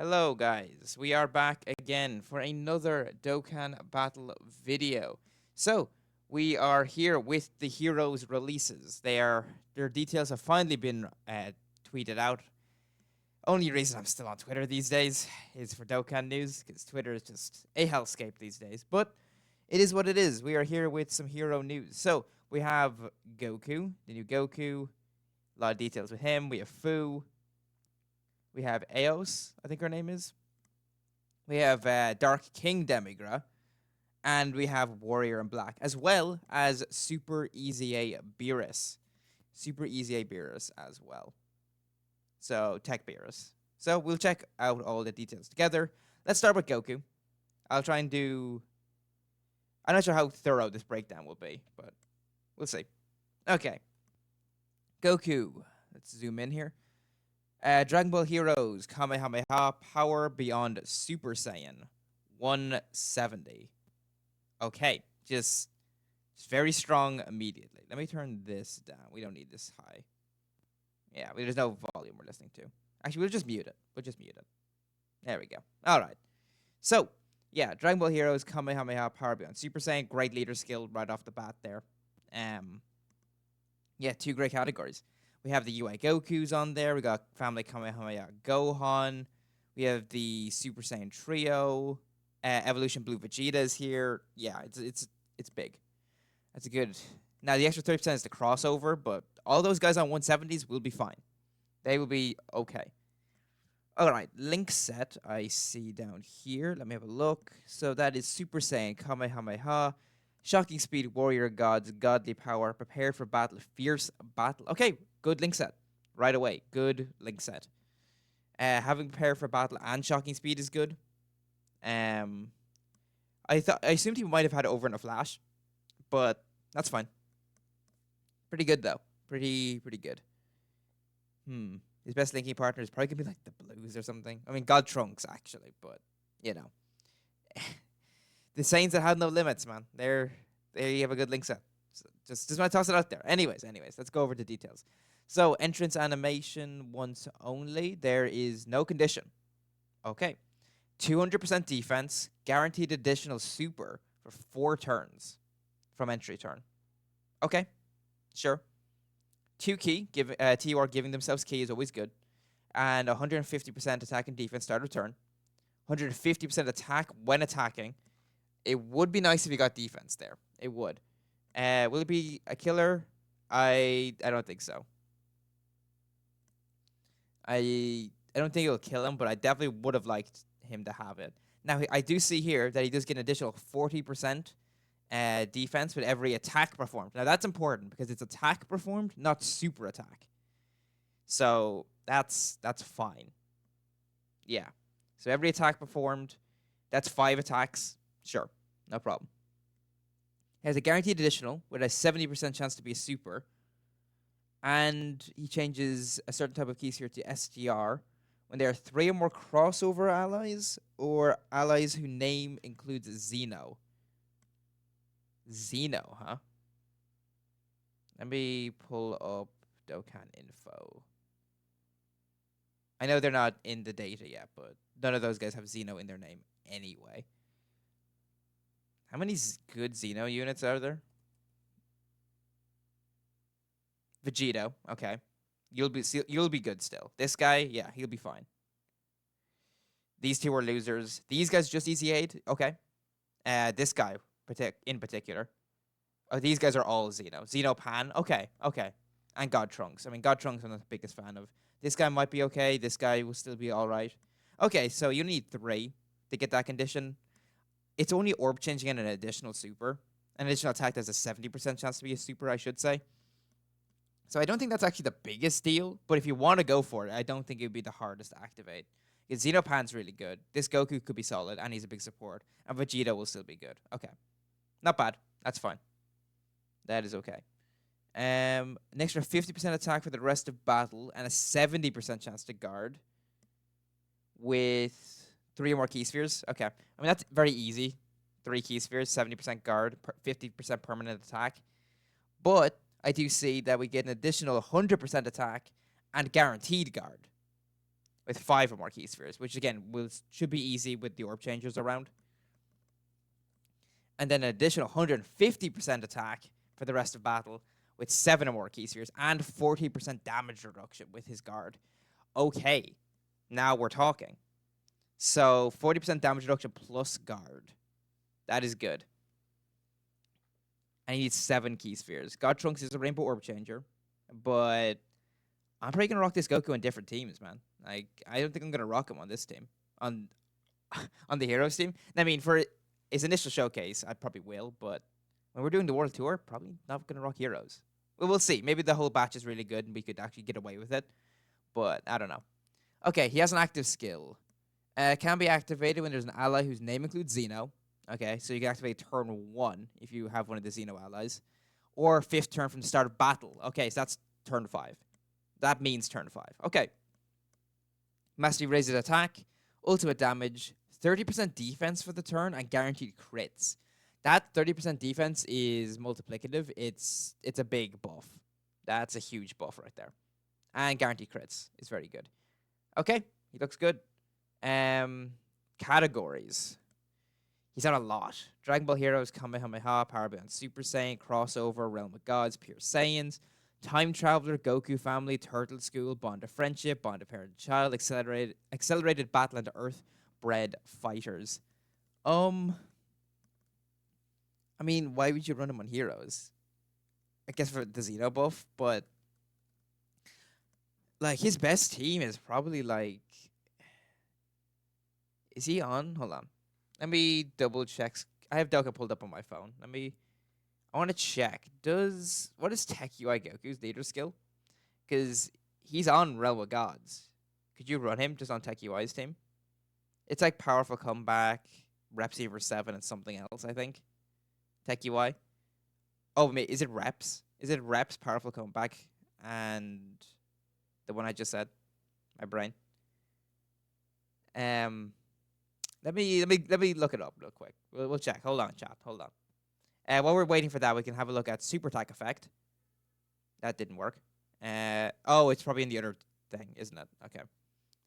Hello guys, we are back again for another Dokkan Battle video. So, we are here with the heroes releases. Their details have finally been tweeted out. Only reason I'm still on Twitter these days is for Dokkan news, because Twitter is just a hellscape these days. But it is what it is. We are here with some hero news. So, we have Goku, the new Goku. A lot of details with him. We have Fu. We have Eos, I think her name is. We have Dark King Demigra. And we have Warrior in Black, as well as Super Easy A Beerus. Super Easy A Beerus as well. So, Tech Beerus. So, we'll check out all the details together. Let's start with Goku. I'll try and do... I'm not sure how thorough this breakdown will be, but we'll see. Okay. Goku. Let's zoom in here. Dragon Ball Heroes, Kamehameha, Power Beyond Super Saiyan, 170. Okay, just very strong immediately. Let me turn this down. We don't need this high. Yeah, there's no volume we're listening to. Actually, we'll just mute it. There we go. All right. So, yeah, Dragon Ball Heroes, Kamehameha, Power Beyond Super Saiyan, great leader skill right off the bat there. Yeah, two great categories. We have the UI Gokus on there. We got Family Kamehameha Gohan. We have the Super Saiyan Trio. Evolution Blue Vegeta is here. Yeah, it's big. That's a good. Now the extra 30% is the crossover, but all those guys on 170s will be fine. They will be okay. All right, link set I see down here. Let me have a look. So that is Super Saiyan Kamehameha. Shocking Speed, Warrior Gods, Godly Power, Prepared for Battle, Fierce Battle. Okay, good link set. Right away, good link set. Having Prepared for Battle and Shocking Speed is good. I assumed he might have had it over in a flash, but that's fine. Pretty good though. Pretty good. His best linking partner is probably gonna be like the Blues or something. I mean, God Trunks actually, but you know. The Saiyans that had no limits, man. There you have a good link set. So just want to toss it out there. Anyways, let's go over the details. So, entrance animation once only. There is no condition. Okay. 200% defense, guaranteed additional super for 4 turns from entry turn. Okay. Sure. 2 key, TUR giving themselves key is always good. And 150% attack and defense start of turn. 150% attack when attacking. It would be nice if you got defense there. It would. Will it be a killer? I don't think so. I don't think it'll kill him, but I definitely would have liked him to have it. Now, I do see here that he does get an additional 40% defense with every attack performed. Now, that's important because it's attack performed, not super attack. So, that's fine. Yeah. So, every attack performed, that's 5 attacks. Sure, no problem. He has a guaranteed additional with a 70% chance to be a super. And he changes a certain type of keys here to SDR when there are 3 or more crossover allies or allies whose name includes Xeno. Xeno, huh? Let me pull up Dokkan info. I know they're not in the data yet, but none of those guys have Xeno in their name anyway. How many good Xeno units are there? Vegito, okay. You'll be good still. This guy, yeah, he'll be fine. These 2 are losers. These guys just easy 8, okay. This guy in particular. Oh, these guys are all Xeno. Xeno Pan, okay. And God Trunks. I mean, God Trunks I'm not the biggest fan of. This guy might be okay. This guy will still be all right. Okay, so you need 3 to get that condition. It's only orb changing and an additional super. An additional attack has a 70% chance to be a super, I should say. So I don't think that's actually the biggest deal. But if you want to go for it, I don't think it would be the hardest to activate. Because Xenopan's really good. This Goku could be solid, and he's a big support. And Vegeta will still be good. Okay. Not bad. That's fine. That is okay. An extra 50% attack for the rest of battle, and a 70% chance to guard. With 3 or more key spheres. Okay. I mean, that's very easy. 3 key spheres, 70% guard, 50% permanent attack. But I do see that we get an additional 100% attack and guaranteed guard. with 5 or more key spheres, which again should be easy with the orb changers around. And then an additional 150% attack for the rest of battle with 7 or more key spheres and 40% damage reduction with his guard. Okay, now we're talking. So 40% damage reduction plus guard. That is good. And he needs 7 key spheres. God Trunks is a rainbow orb changer, but I'm probably gonna rock this Goku on different teams, man. Like, I don't think I'm gonna rock him on this team, on the Heroes team. I mean, for his initial showcase, I probably will, but when we're doing the World Tour, probably not gonna rock Heroes. Well, we'll see. Maybe the whole batch is really good and we could actually get away with it, but I don't know. Okay, he has an active skill. Can be activated when there's an ally whose name includes Xeno. Okay, so you can activate turn 1 if you have one of the Xeno allies, or 5th turn from the start of battle. Okay, so that's turn 5. That means turn 5. Okay. Mastery raises attack, ultimate damage, 30% defense for the turn, and guaranteed crits. That 30% defense is multiplicative. It's a big buff. That's a huge buff right there. And guaranteed crits is very good. Okay, he looks good. Categories. He's on a lot. Dragon Ball Heroes, Kamehameha, Power Beyond Super Saiyan, Crossover, Realm of Gods, Pure Saiyans, Time Traveler, Goku Family, Turtle School, Bond of Friendship, Bond of Parent and Child, Accelerated Battle and Earth Bred Fighters. I mean, why would you run him on Heroes? I guess for the Xeno buff, but like his best team is probably like, is he on? Hold on. Let me double check. I have Dokkan pulled up on my phone. I want to check. What is Tech UI Goku's leader skill? Because he's on Realm of Gods. Could you run him just on Tech UI's team? It's like Powerful Comeback, Reps Ever 7, and something else, I think. Tech UI. Oh, is it Reps? Is it Reps, Powerful Comeback, and the one I just said? My brain. Let me look it up real quick. We'll check. Hold on, chat. Hold on. While we're waiting for that, we can have a look at Super Attack Effect. That didn't work. It's probably in the other thing, isn't it? Okay.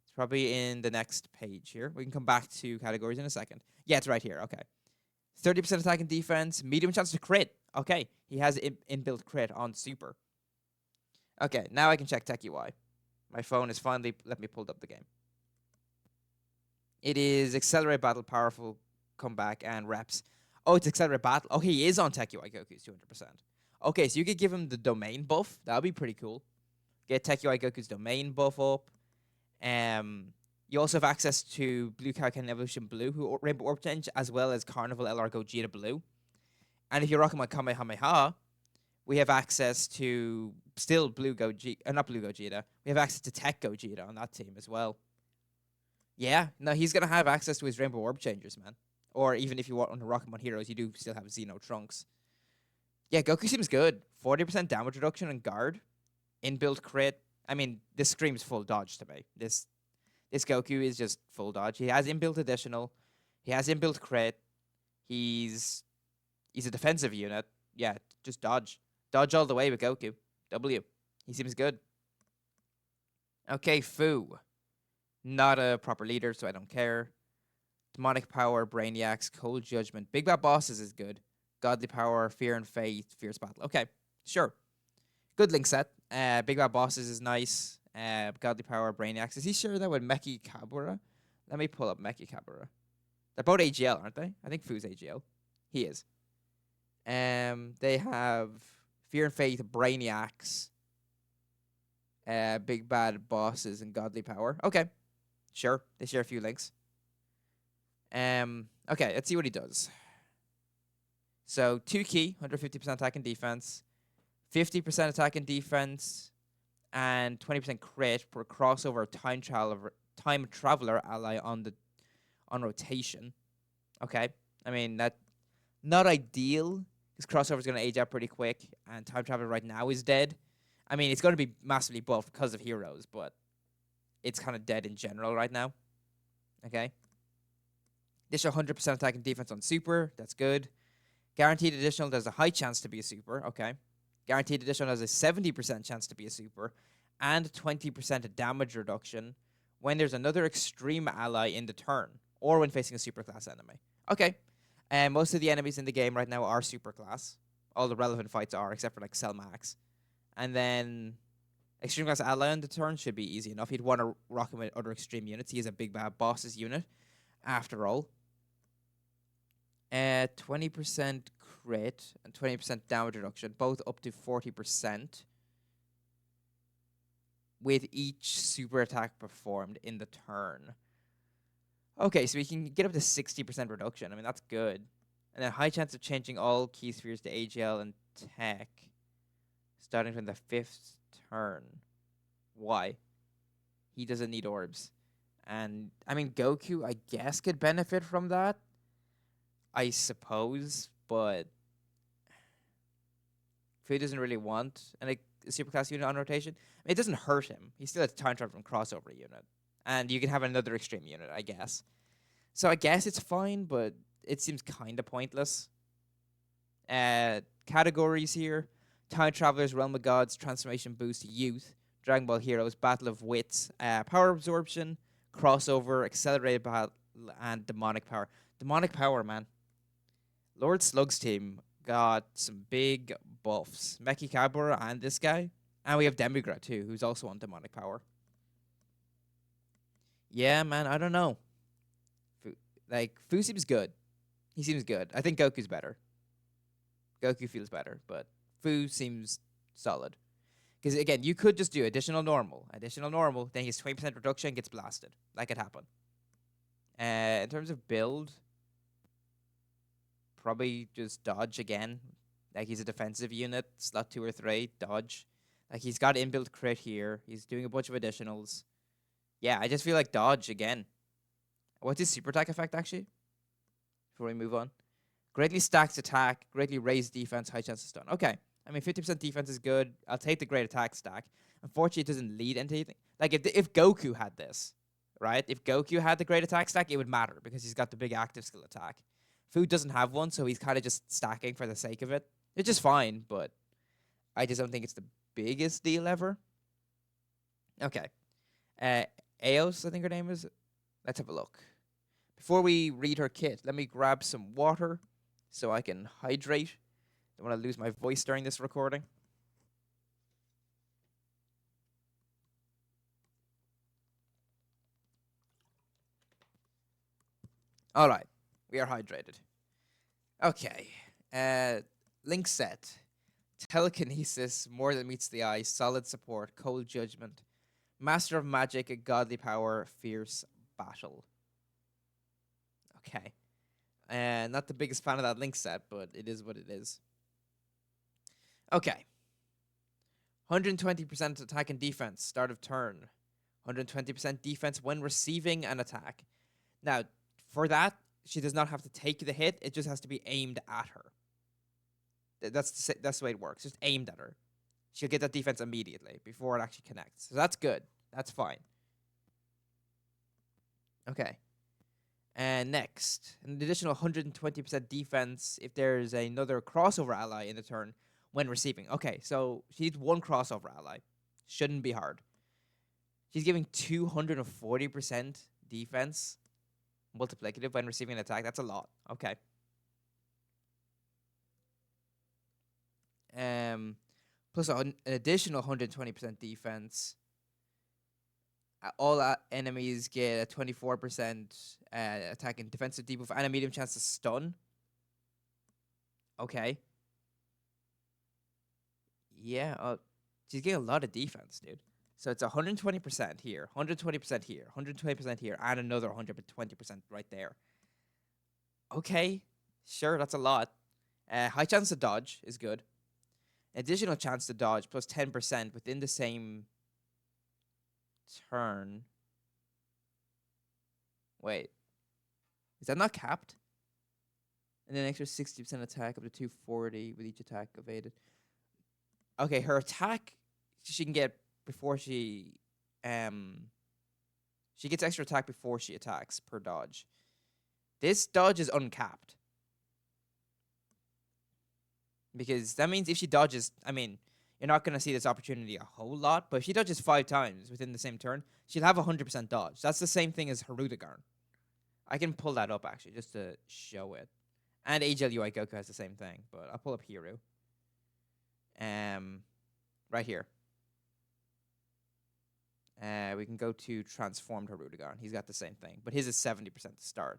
It's probably in the next page here. We can come back to categories in a second. Yeah, it's right here. Okay. 30% attack and defense. Medium chance to crit. Okay. He has inbuilt crit on Super. Okay, now I can check Tech UI. My phone is finally let me pull up the game. It is Accelerate Battle, Powerful Comeback, and Reps. Oh, it's Accelerate Battle. Okay, he is on Tech UI Goku's 200%. Okay, so you could give him the domain buff. That would be pretty cool. Get Tech UI Goku's domain buff up. You also have access to Blue Kaioken Evolution Blue, Rainbow Orb Change, as well as Carnival LR Gogeta Blue. And if you rock him on Kamehameha, we have access to still Blue Gogeta, not Blue Gogeta. We have access to Tech Gogeta on that team as well. Yeah, no, he's going to have access to his Rainbow Orb Changers, man. Or even if you want to rock him on Heroes, you do still have Xeno Trunks. Yeah, Goku seems good. 40% damage reduction on guard. Inbuilt crit. I mean, this screams full dodge to me. This Goku is just full dodge. He has inbuilt additional. He has inbuilt crit. He's a defensive unit. Yeah, just dodge. Dodge all the way with Goku. W. He seems good. Okay, Fu. Not a proper leader, so I don't care. Demonic Power, Brainiacs, Cold Judgment. Big Bad Bosses is good. Godly Power, Fear and Faith, Fierce Battle. Okay, sure. Good link set. Big Bad Bosses is nice. Godly Power, Brainiacs. Is he sure that with Meki Kabura? Let me pull up Meki Kabura. They're both AGL, aren't they? I think Fu's AGL. He is. They have Fear and Faith, Brainiacs, Big Bad Bosses, and Godly Power. Okay. Sure, they share a few links. Okay, let's see what he does. So 2 key, 150% attack and defense, 50% attack and defense, and 20% crit per crossover time traveler ally on rotation. Okay, I mean that not ideal because crossover is going to age out pretty quick, and time traveler right now is dead. I mean, it's going to be massively buffed because of Heroes, but it's kind of dead in general right now. Okay. Additional 100% attack and defense on Super. That's good. Guaranteed additional, there's a high chance to be a Super. Okay. Guaranteed additional has a 70% chance to be a Super. And 20% damage reduction when there's another extreme ally in the turn, or when facing a superclass enemy. Okay. And most of the enemies in the game right now are superclass. All the relevant fights are, except for like Cell Max. And then extreme class ally on the turn should be easy enough. You'd want to rock him with other extreme units. He is a big bad boss's unit, after all. 20% crit and 20% damage reduction, both up to 40%, with each super attack performed in the turn. Okay, so we can get up to 60% reduction. I mean, that's good. And then high chance of changing all key spheres to AGL and Tech, starting from the 5th turn. Why? He doesn't need orbs. And, I mean, Goku, I guess, could benefit from that. I suppose, but Fu doesn't really want a superclass unit on rotation. I mean, it doesn't hurt him. He's still a time travel from crossover unit. And you can have another extreme unit, I guess. So I guess it's fine, but it seems kind of pointless. Categories here. Time Travelers, Realm of Gods, Transformation Boost, Youth, Dragon Ball Heroes, Battle of Wits, Power Absorption, Crossover, Accelerated Battle, and Demonic Power. Demonic Power, man. Lord Slug's team got some big buffs. Meki Kabura and this guy. And we have Demigra too, who's also on Demonic Power. Yeah, man, I don't know. Fu seems good. He seems good. I think Goku's better. Goku feels better, but Fu seems solid. Because, again, you could just do additional normal, then he's 20% reduction, gets blasted. That could happen. In terms of build, probably just dodge again. Like, he's a defensive unit, slot 2 or 3, dodge. Like, he's got inbuilt crit here. He's doing a bunch of additionals. Yeah, I just feel like dodge again. What's his super attack effect, actually? Before we move on. Greatly stacks attack, greatly raised defense, high chance of stun. Okay. I mean, 50% defense is good. I'll take the great attack stack. Unfortunately, it doesn't lead into anything. Like, if Goku had this, right? If Goku had the great attack stack, it would matter because he's got the big active skill attack. Fu doesn't have one, so he's kind of just stacking for the sake of it. It's just fine, but I just don't think it's the biggest deal ever. Okay. Eos, I think her name is. Let's have a look. Before we read her kit, let me grab some water so I can hydrate. Don't want to lose my voice during this recording. All right. We are hydrated. Okay. Link set. Telekinesis, more than meets the eye, solid support, cold judgment, master of magic, a godly power, fierce battle. Okay. Not the biggest fan of that link set, but it is what it is. Okay. 120% attack and defense, start of turn. 120% defense when receiving an attack. Now, for that, she does not have to take the hit. It just has to be aimed at her. That's the way it works. Just aimed at her. She'll get that defense immediately before it actually connects. So that's good. That's fine. Okay. And next, an additional 120% defense if there's another crossover ally in the turn when receiving. Okay, so she needs one crossover ally. Shouldn't be hard. She's giving 240% defense multiplicative when receiving an attack. That's a lot. Okay. Plus an additional 120% defense. All enemies get a 24% attack and defensive debuff and a medium chance to stun. Okay. Yeah, she's getting a lot of defense, dude. So it's 120% here, 120% here, 120% here, and another 120% right there. Okay, sure, that's a lot. High chance to dodge is good. Additional chance to dodge plus 10% within the same turn. Wait. Is that not capped? And then an extra 60% attack up to 240 with each attack evaded. Okay, her attack she can get before she gets extra attack before she attacks per dodge. This dodge is uncapped. Because that means if she dodges, I mean, You're not going to see this opportunity a whole lot, but if she dodges 5 times within the same turn, she'll have 100% dodge. That's the same thing as Harudagarn. I can pull that up, actually, just to show it. And HLUI Goku has the same thing, but I'll pull up Hiru. Right here. We can go to Transformed Harudagarn. He's got the same thing, but his is 70% to start.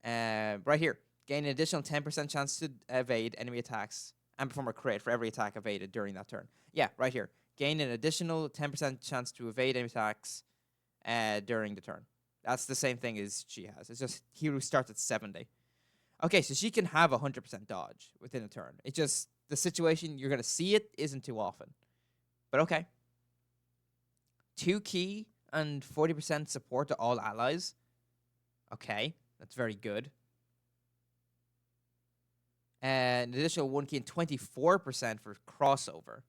Right here. Gain an additional 10% chance to evade enemy attacks and perform a crit for every attack evaded during that turn. Yeah, right here. Gain an additional 10% chance to evade enemy attacks during the turn. That's the same thing as she has. It's just Hiru starts at 70. Okay, so she can have 100% dodge within a turn. It's just the situation you're going to see it isn't too often. But okay. 2 key and 40% support to all allies. Okay, that's very good. And an additional 1 key and 24% for crossover.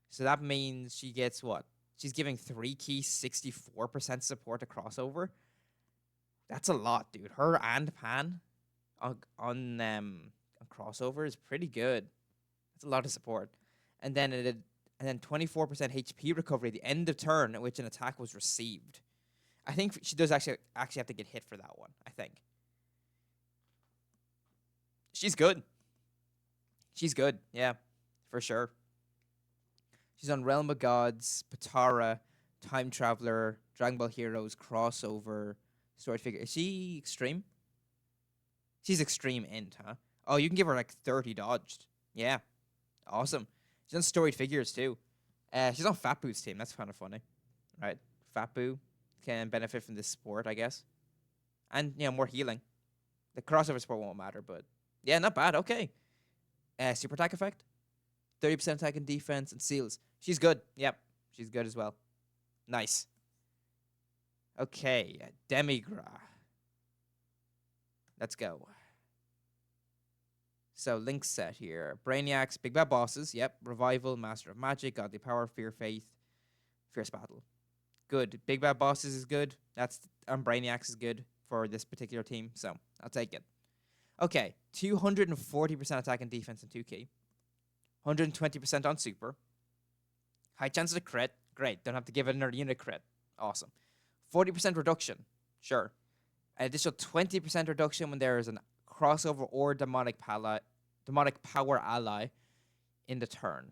So that means she gets what? She's giving 3 key 64% support to crossover. That's a lot, dude. Her and Pan on crossover is pretty good. That's a lot of support. And then 24% HP recovery at the end of turn at which an attack was received. I think she does actually have to get hit for that one, I think. She's good. She's good, yeah, for sure. She's on Realm of Gods, Patara, Time Traveler, Dragon Ball Heroes, Crossover, Story Figure. Is she extreme? She's extreme int, huh? Oh, you can give her like 30 dodged. Yeah, awesome. She's on Storied Figures too. She's on Fat Boo's team. That's kind of funny, right? Fat Boo can benefit from this support, I guess, and more healing. The crossover support won't matter, but yeah, not bad. Okay. Super attack effect, 30% attack and defense, and seals. She's good. Yep, she's good as well. Nice. Okay, Demigra. Let's go. So, link set here. Brainiacs, Big Bad Bosses. Yep. Revival, Master of Magic, Godly Power, Fear, Faith, Fierce Battle. Good. Big Bad Bosses is good. Brainiacs is good for this particular team, so I'll take it. Okay, 240% attack and defense and 2 key. 120% on super. High chances of crit. Great. Don't have to give it another unit crit. Awesome. 40% reduction. Sure. An additional 20% reduction when there is a crossover or demonic power ally in the turn.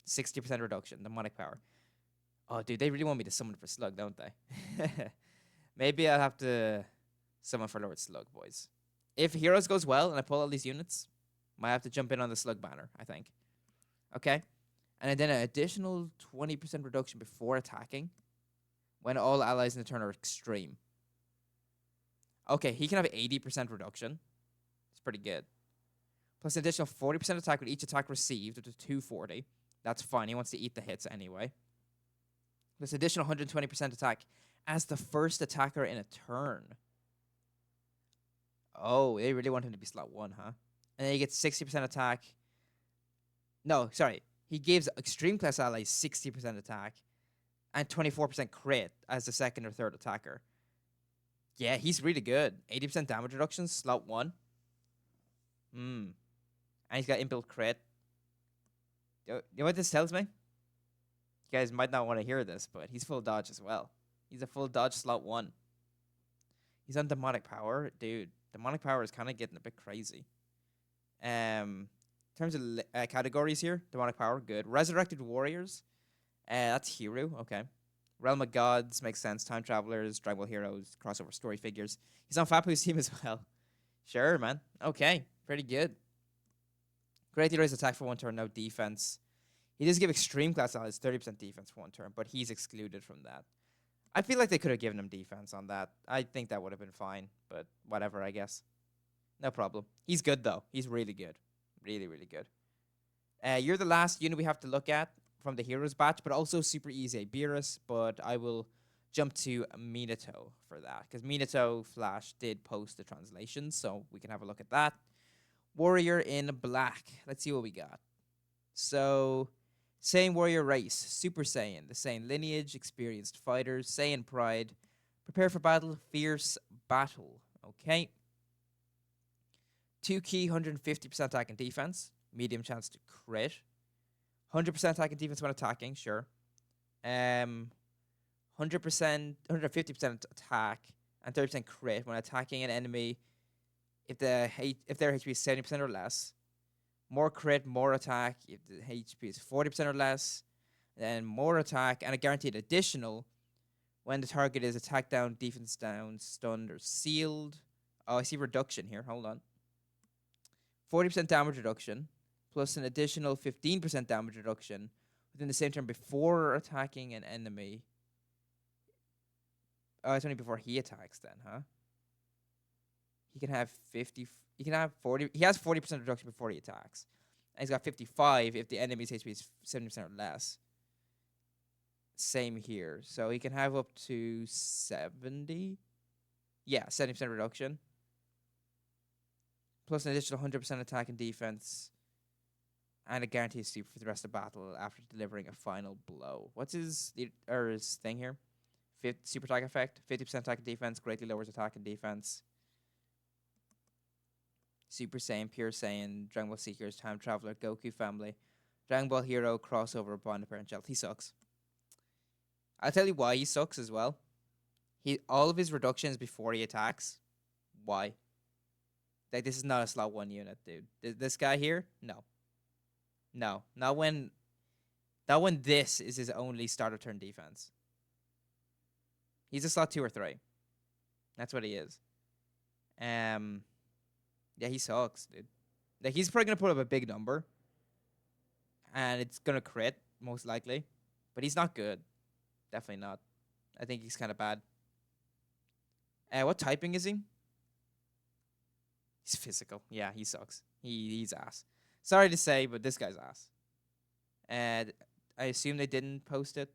60% reduction. Demonic power. Oh, dude, they really want me to summon for Slug, don't they? Maybe I'll have to summon for Lord Slug, boys. If Heroes goes well and I pull all these units, might have to jump in on the Slug banner, I think. Okay. And then an additional 20% reduction before attacking when all allies in the turn are extreme. Okay, he can have 80% reduction. It's pretty good. Plus an additional 40% attack with each attack received, up to 240. That's fine. He wants to eat the hits anyway. Plus additional 120% attack as the first attacker in a turn. Oh, they really want him to be slot 1, huh? And then he gets 60% attack. No, sorry. He gives extreme class allies 60% attack and 24% crit as the second or third attacker. Yeah, he's really good. 80% damage reduction, slot 1. And he's got inbuilt crit. You know what this tells me? You guys might not want to hear this, but he's full dodge as well. He's a full dodge slot 1. He's on demonic power. Dude, demonic power is kind of getting a bit crazy. In terms of categories here, demonic power, good. Resurrected warriors, that's Hiru, okay. Realm of Gods makes sense. Time Travelers, Dragon Ball Heroes, crossover story figures. He's on Fapu's team as well. Sure, man. Okay, pretty good. Greatly raised attack for 1 turn, no defense. He does give extreme class allies 30% defense for 1 turn, but he's excluded from that. I feel like they could have given him defense on that. I think that would have been fine, but whatever, I guess. No problem. He's good, though. He's really good. Really, really good. You're the last unit we have to look at from the Heroes batch, but also super easy. Beerus, but I will jump to Minato for that, because Minato Flash did post the translations, so we can have a look at that. Warrior in black. Let's see what we got. So, Saiyan warrior race, Super Saiyan, the Saiyan lineage, experienced fighters, Saiyan pride, prepare for battle, fierce battle. Okay. 2 key, 150% attack and defense, medium chance to crit, 100% attack and defense when attacking, sure. 100%, 150% attack and 30% crit when attacking an enemy if their HP is 70% or less. More crit, more attack if the HP is 40% or less. Then more attack and a guaranteed additional when the target is attack down, defense down, stunned, or sealed. Oh, I see reduction here. Hold on. 40% damage reduction plus an additional 15% damage reduction within the same turn before attacking an enemy. Oh, it's only before he attacks then, huh? He can have 50. He can have 40. He has 40% reduction before he attacks. And he's got 55 if the enemy's HP is 70% or less. Same here. So he can have up to 70. Yeah, 70% reduction. Plus an additional 100% attack and defense. And a guaranteed super for the rest of the battle after delivering a final blow. What's his thing here? Super attack effect. 50% attack and defense. Greatly lowers attack and defense. Super Saiyan, Pure Saiyan, Dragon Ball Seekers, Time Traveler, Goku Family, Dragon Ball Hero, Crossover, Bond, Parent Child. He sucks. I'll tell you why he sucks as well. All of his reductions before he attacks. Why? Like, this is not a slot 1 unit, dude. This guy here? No. No. Not when this is his only start of turn defense. He's a slot 2 or 3. That's what he is. Yeah, he sucks, dude. Like, he's probably going to put up a big number. And it's going to crit, most likely. But he's not good. Definitely not. I think he's kind of bad. What typing is he? He's physical. Yeah, he sucks. He's ass. Sorry to say, but this guy's ass. And I assume they didn't post it.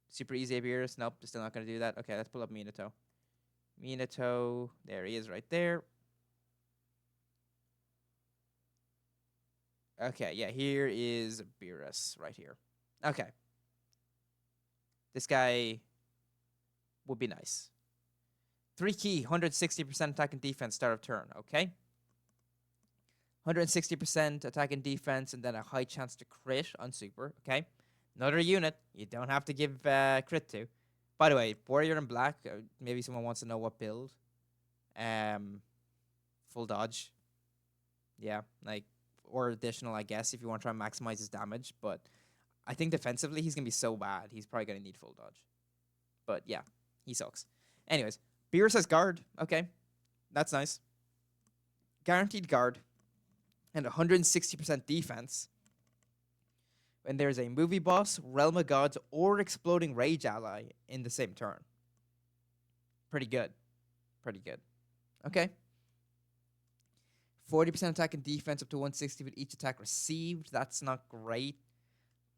Super easy Beerus. Nope, they're still not going to do that. Okay, let's pull up Minato. Minato. There he is right there. Okay, yeah, here is Beerus right here. Okay. This guy would be nice. 3 key, 160% attack and defense start of turn, okay? 160% attack and defense, and then a high chance to crit on super, okay? Another unit you don't have to give crit to. By the way, Warrior in black, maybe someone wants to know what build. Full dodge. Yeah, like, or additional, I guess, if you want to try and maximize his damage. But I think defensively, he's going to be so bad, he's probably going to need full dodge. But yeah, he sucks. Anyways, Beerus has guard. Okay, that's nice. Guaranteed guard. And 160% defense. When there's a movie boss, Realm of Gods, or Exploding Rage ally in the same turn. Pretty good. Pretty good. Okay. 40% attack and defense up to 160 with each attack received. That's not great.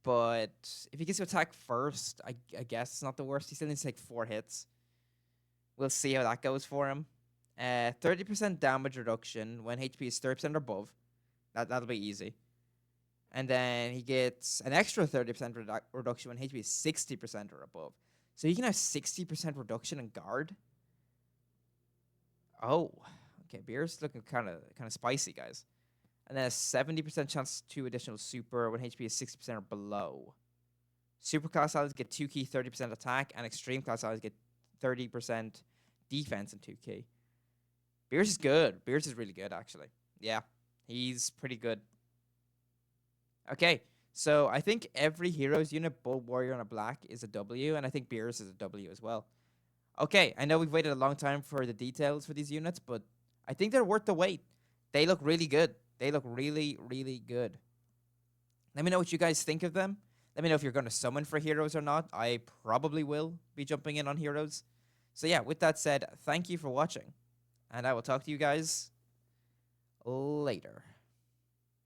But if he gets to attack first, I guess it's not the worst. He still needs to take 4 hits. We'll see how that goes for him. 30% damage reduction when HP is 30% or above. That'll be easy. And then he gets an extra 30% reduction when HP is 60% or above. So he can have 60% reduction in guard. Oh, okay. Beer's looking kind of spicy, guys. And then a 70% chance to additional super when HP is 60% or below. Super class allies get 2 key, 30% attack, and extreme class allies get 30% defense and 2 key. Beerus is good. Beerus is really good, actually. Yeah, he's pretty good. Okay, so I think every hero's unit, Bull Warrior on a black, is a W, and I think Beerus is a W as well. Okay, I know we've waited a long time for the details for these units, but I think they're worth the wait. They look really good. They look really, really good. Let me know what you guys think of them. Let me know if you're going to summon for heroes or not. I probably will be jumping in on heroes. So yeah, with that said, thank you for watching. And I will talk to you guys later.